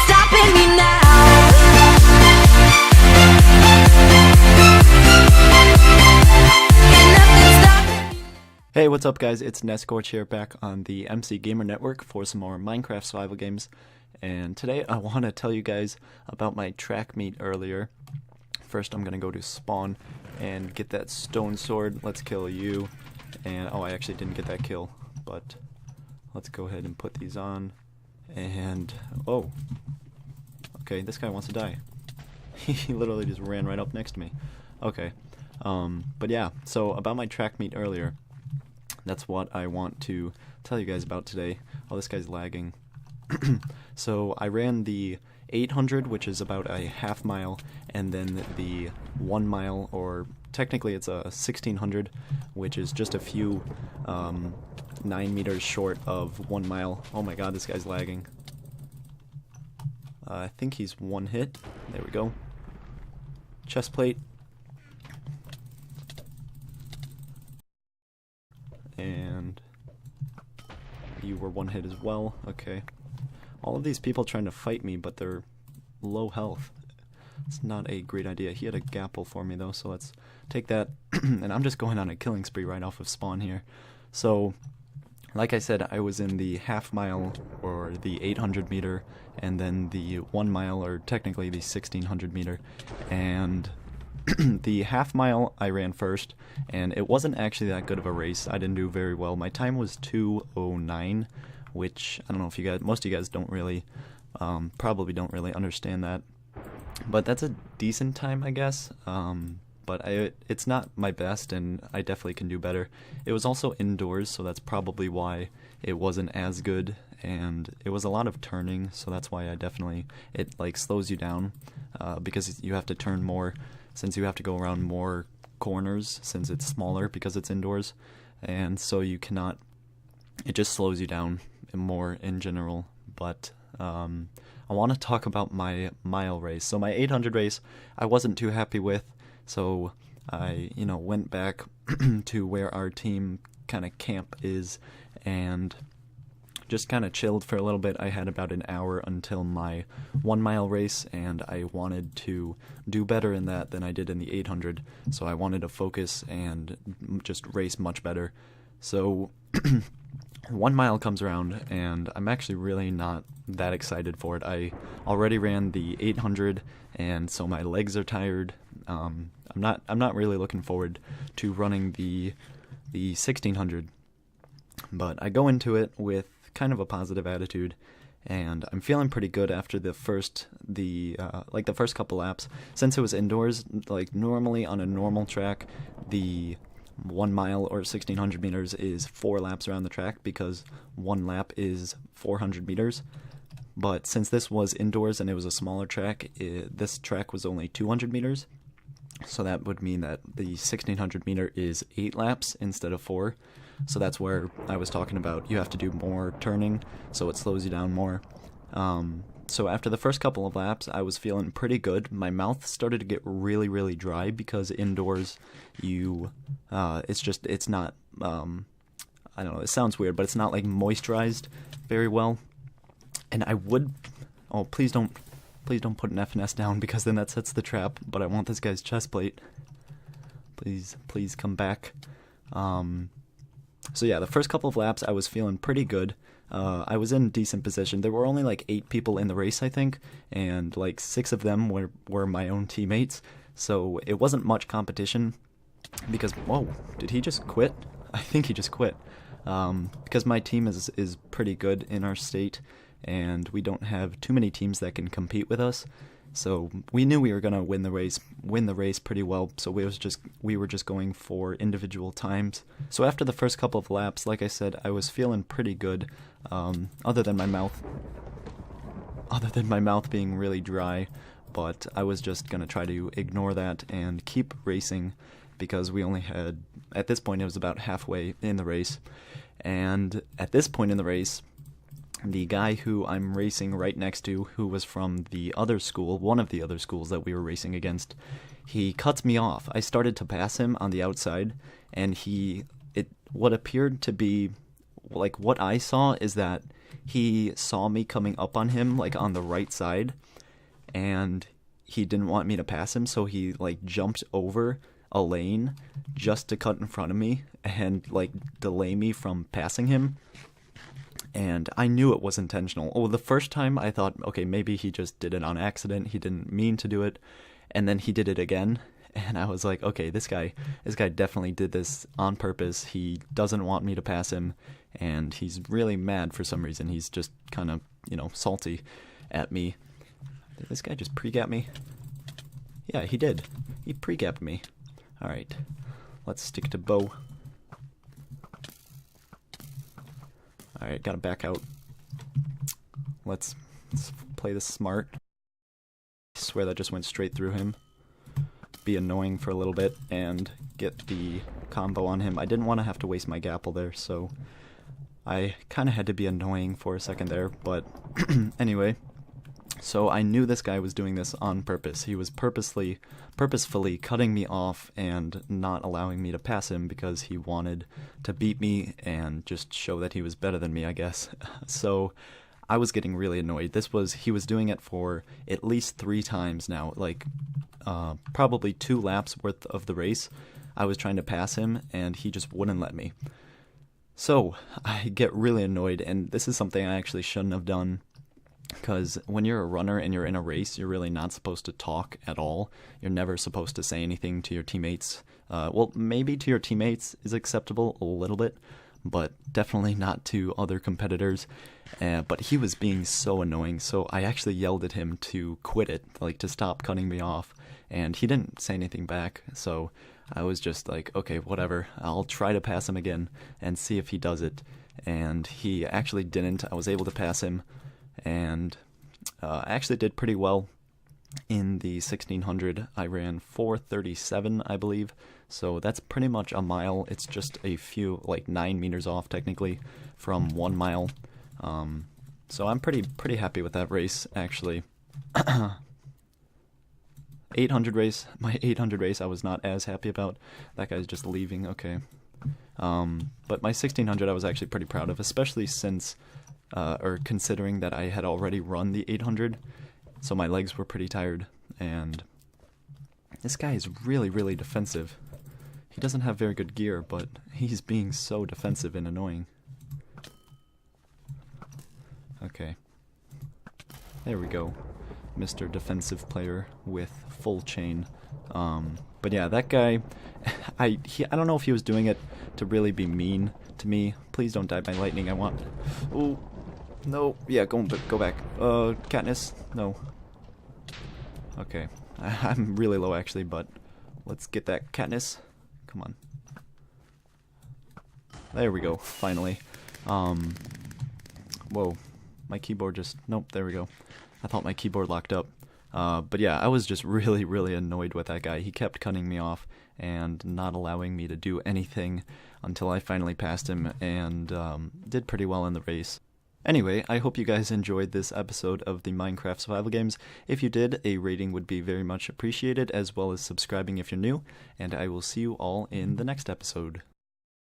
nothing's stopping me now. Ain't nothing stopping me. Hey, what's up guys? It's Nescorch here, back on the MCGamer Network for some more Minecraft survival games. And today I want to tell you guys about my track meet earlier. First I'm going to go to spawn and get that stone sword. Let's kill you. And oh, I actually didn't get that kill, but let's go ahead and put these on. And oh, okay, this guy wants to die. He literally just ran right up next to me. Okay, but yeah, so about my track meet earlier, that's what I want to tell you guys about today. Oh, this guy's lagging. So I ran the 800, which is about a half mile, and then the 1 mile, or technically it's a 1600, which is just a few 9 meters short of 1 mile. Oh my god, this guy's lagging. I think he's one hit. There we go. Chest plate. And you were one hit as well. Okay. All of these people trying to fight me, but they're low health. It's not a great idea. He had a gapple for me though, so let's take that. And I'm just going on a killing spree right off of spawn here. So, like I said, I was in the half mile, or the 800 meter, and then the 1 mile, or technically the 1600 meter. And the half mile I ran first, and it wasn't actually that good of a race. I didn't do very well. My time was 2:09, which I don't know if you guys, most of you guys don't really, probably don't really understand that. But that's a decent time, I guess. But it's not my best, and I definitely can do better. It was also indoors, so that's probably why it wasn't as good. And it was a lot of turning, so that's why it like slows you down, because you have to turn more, since you have to go around more corners, since it's smaller because it's indoors. And so you cannot, it just slows you down more in general. But I want to talk about my mile race. So my 800 race, I wasn't too happy with, so I, went back to where our team kind of camp is, and just kind of chilled for a little bit. I had about an hour until my 1 mile race, and I wanted to do better in that than I did in the 800, so I wanted to focus and just race much better. So 1 mile comes around, and I'm actually really not that excited for it. I already ran the 800, and so my legs are tired. I'm not really looking forward to running the 1600, but I go into it with kind of a positive attitude, and I'm feeling pretty good after the first couple laps. Since it was indoors, like normally on a normal track, the 1 mile or 1600 meters is 4 laps around the track, because 1 lap is 400 meters. But since this was indoors and it was a smaller track, this track was only 200 meters. So that would mean that the 1600 meter is 8 laps instead of 4. So that's where I was talking about you have to do more turning, so it slows you down more. So after the first couple of laps, I was feeling pretty good. My mouth started to get really, really dry, because indoors, it's not, I don't know, it sounds weird, but it's not like moisturized very well. And oh, please don't put an FNS down, because then that sets the trap. But I want this guy's chest plate. Please come back. So yeah, the first couple of laps I was feeling pretty good. I was in decent position. There were only like 8 people in the race, I think, and like 6 of them were my own teammates. So it wasn't much competition, because, whoa, did he just quit? I think he just quit. Because my team is pretty good in our state, and we don't have too many teams that can compete with us. So we knew we were gonna win the race pretty well. So we were just going for individual times. So after the first couple of laps, like I said, I was feeling pretty good. Other than my mouth being really dry, but I was just gonna try to ignore that and keep racing, because we only had, at this point, it was about halfway in the race, and at this point in the race, the guy who I'm racing right next to, who was from the other school, one of the other schools that we were racing against, he cuts me off. I started to pass him on the outside, and what appeared to be, like, what I saw is that he saw me coming up on him, like, on the right side, and he didn't want me to pass him, so he, like, jumped over a lane just to cut in front of me and, like, delay me from passing him. And I knew it was intentional. Oh, the first time I thought, okay, maybe he just did it on accident. He didn't mean to do it. And then he did it again. And I was like, okay, this guy definitely did this on purpose. He doesn't want me to pass him. And he's really mad for some reason. He's just kind of, salty at me. Did this guy just pre-gap me? Yeah, he did. He pre-gapped me. Alright, let's stick to bow. Alright, gotta back out. Let's play this smart. I swear that just went straight through him. Be annoying for a little bit and get the combo on him. I didn't want to have to waste my gapple there, so I kind of had to be annoying for a second there, but anyway. So I knew this guy was doing this on purpose. He was purposefully cutting me off and not allowing me to pass him because he wanted to beat me and just show that he was better than me, I guess. So I was getting really annoyed. He was doing it for at least 3 times now, like probably 2 laps worth of the race. I was trying to pass him and he just wouldn't let me. So I get really annoyed, and this is something I actually shouldn't have done. Because when you're a runner and you're in a race, you're really not supposed to talk at all. You're never supposed to say anything to your teammates. Well, maybe to your teammates is acceptable a little bit, but definitely not to other competitors. But he was being so annoying, so I actually yelled at him to quit it, like to stop cutting me off. And he didn't say anything back, so I was just like, okay, whatever. I'll try to pass him again and see if he does it. And he actually didn't. I was able to pass him. And I actually did pretty well in the 1600. I ran 4:37, I believe. So that's pretty much a mile. It's just a few, like 9 meters off technically from 1 mile. So I'm pretty happy with that race, actually. 800 race, my 800 race I was not as happy about. That guy's just leaving, okay. But my 1600 I was actually pretty proud of, especially since or considering that I had already run the 800, so my legs were pretty tired, and this guy is really, really defensive. He doesn't have very good gear, but he's being so defensive and annoying. Okay. There we go. Mr. Defensive Player with full chain. But yeah, that guy, I don't know if he was doing it to really be mean to me. Please don't die by lightning, I want... Oh, no, yeah, go back. Katniss, no. Okay, I'm really low actually, but let's get that Katniss. Come on. There we go, finally. Whoa, my keyboard just, nope, there we go. I thought my keyboard locked up. But yeah, I was just really, really annoyed with that guy. He kept cutting me off and not allowing me to do anything until I finally passed him and did pretty well in the race. Anyway, I hope you guys enjoyed this episode of the Minecraft Survival Games. If you did, a rating would be very much appreciated, as well as subscribing if you're new, and I will see you all in the next episode.